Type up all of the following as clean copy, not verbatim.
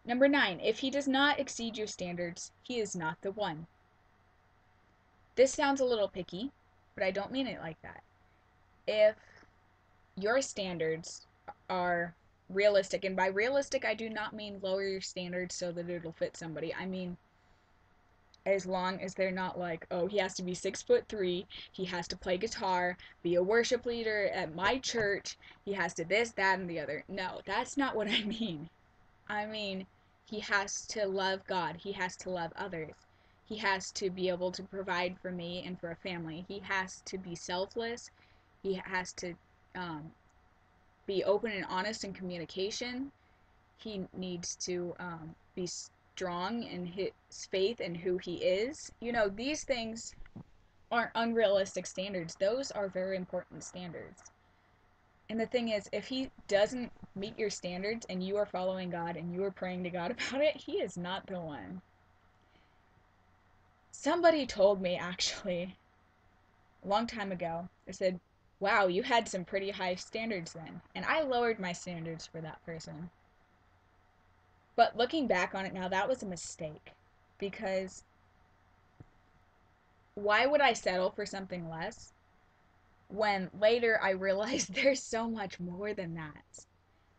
Number 9, if he does not exceed your standards, he is not the one. This sounds a little picky, but I don't mean it like that. If your standards are realistic, and by realistic, I do not mean lower your standards so that it'll fit somebody. I mean, as long as they're not like, oh, he has to be 6'3", he has to play guitar, be a worship leader at my church, he has to this, that, and the other. No, that's not what I mean. I mean, he has to love God. He has to love others. He has to be able to provide for me and for a family. He has to be selfless. He has to be open and honest in communication. He needs to be strong in his faith and who he is. You know, these things aren't unrealistic standards. Those are very important standards. And the thing is, if he doesn't meet your standards and you are following God and you are praying to God about it, he is not the one. Somebody told me, actually, a long time ago, they said, wow, you had some pretty high standards then. And I lowered my standards for that person. But looking back on it now, that was a mistake. Because why would I settle for something less when later I realized there's so much more than that?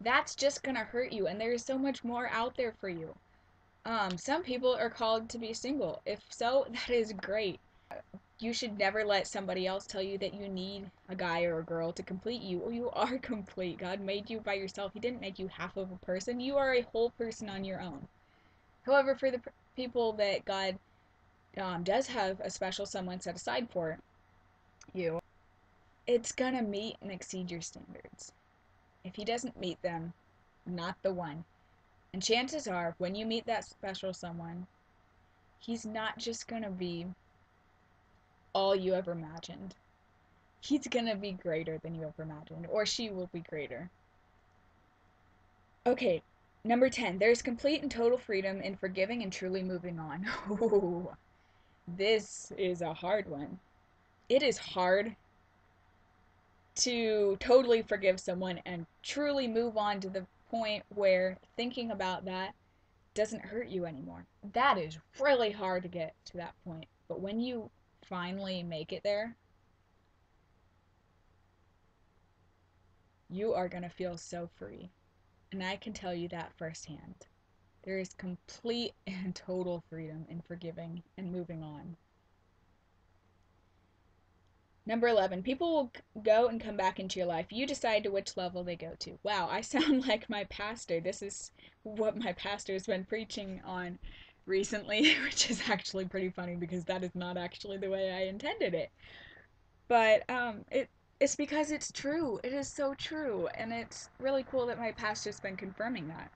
That's just gonna hurt you, and there's so much more out there for you. Some people are called to be single. If so, that is great. You should never let somebody else tell you that you need a guy or a girl to complete you. You are complete. God made you by yourself. He didn't make you half of a person. You are a whole person on your own. However, for the people that God does have a special someone set aside for you, it's gonna meet and exceed your standards. If he doesn't meet them, not the one. And chances are, when you meet that special someone, he's not just gonna be all you ever imagined. He's gonna be greater than you ever imagined, or she will be greater. Okay, number 10. There's complete and total freedom in forgiving and truly moving on. Ooh, this is a hard one. It is hard to totally forgive someone and truly move on to the point where thinking about that doesn't hurt you anymore. That is really hard to get to that point. But when you finally make it there, you are going to feel so free. And I can tell you that firsthand. There is complete and total freedom in forgiving and moving on. Number 11, people will go and come back into your life. You decide to which level they go to. Wow, I sound like my pastor. This is what my pastor has been preaching on recently, which is actually pretty funny because that is not actually the way I intended it. But it's because it's true. It is so true, and it's really cool that my pastor's been confirming that.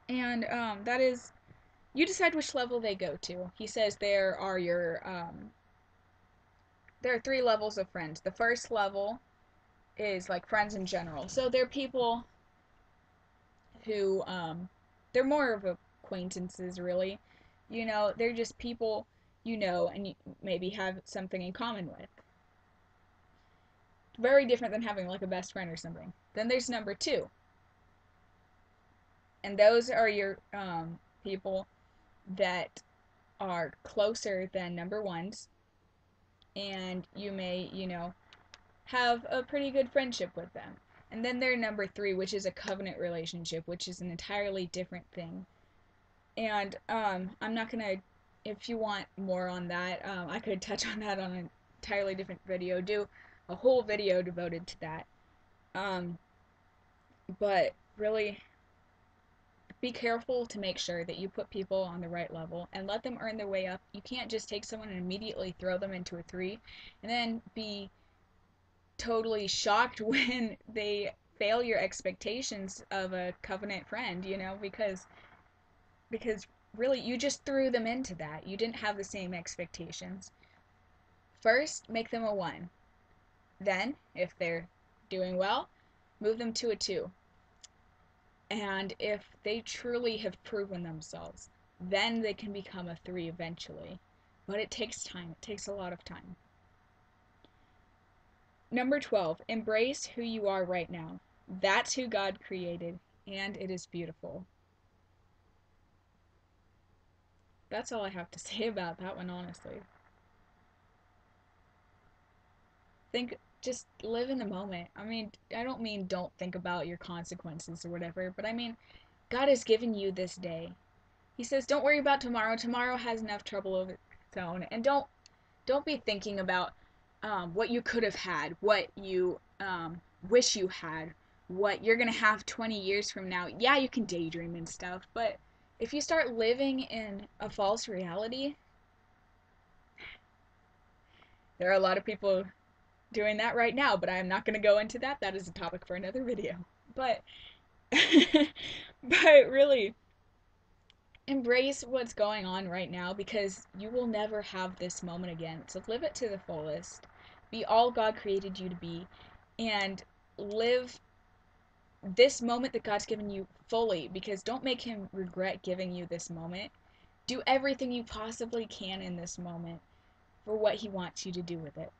And that is, you decide which level they go to. He says there are 3 levels of friends. The first level is like friends in general. So they're people who they're more of acquaintances, really. You know, they're just people you know and you maybe have something in common with. Very different than having like a best friend or something. Then there's number 2, and those are your people that are closer than number 1s, and you may, have a pretty good friendship with them. And then there's number 3, which is a covenant relationship, which is an entirely different thing. And I'm not gonna, if you want more on that, I could touch on that on an entirely different video, do a whole video devoted to that. Um, but really, be careful to make sure that you put people on the right level and let them earn their way up. You can't just take someone and immediately throw them into a 3 and then be totally shocked when they fail your expectations of a covenant friend, because really you just threw them into that. You didn't have the same expectations. First, make them a 1. Then, if they're doing well, move them to a 2. And if they truly have proven themselves, then they can become a 3 eventually. But it takes time. It takes a lot of time. Number 12, embrace who you are right now. That's who God created, and it is beautiful. That's all I have to say about that one, honestly. Just live in the moment. I mean, I don't mean don't think about your consequences or whatever, but I mean, God has given you this day. He says, don't worry about tomorrow. Tomorrow has enough trouble of its own. And don't be thinking about what you could have had, what you wish you had, what you're gonna have 20 years from now. Yeah, you can daydream and stuff, but if you start living in a false reality, there are a lot of people doing that right now, but I'm not gonna go into that. That is a topic for another video. But but really, embrace what's going on right now because you will never have this moment again. So live it to the fullest. Be all God created you to be and live this moment that God's given you fully because don't make him regret giving you this moment. Do everything you possibly can in this moment for what he wants you to do with it.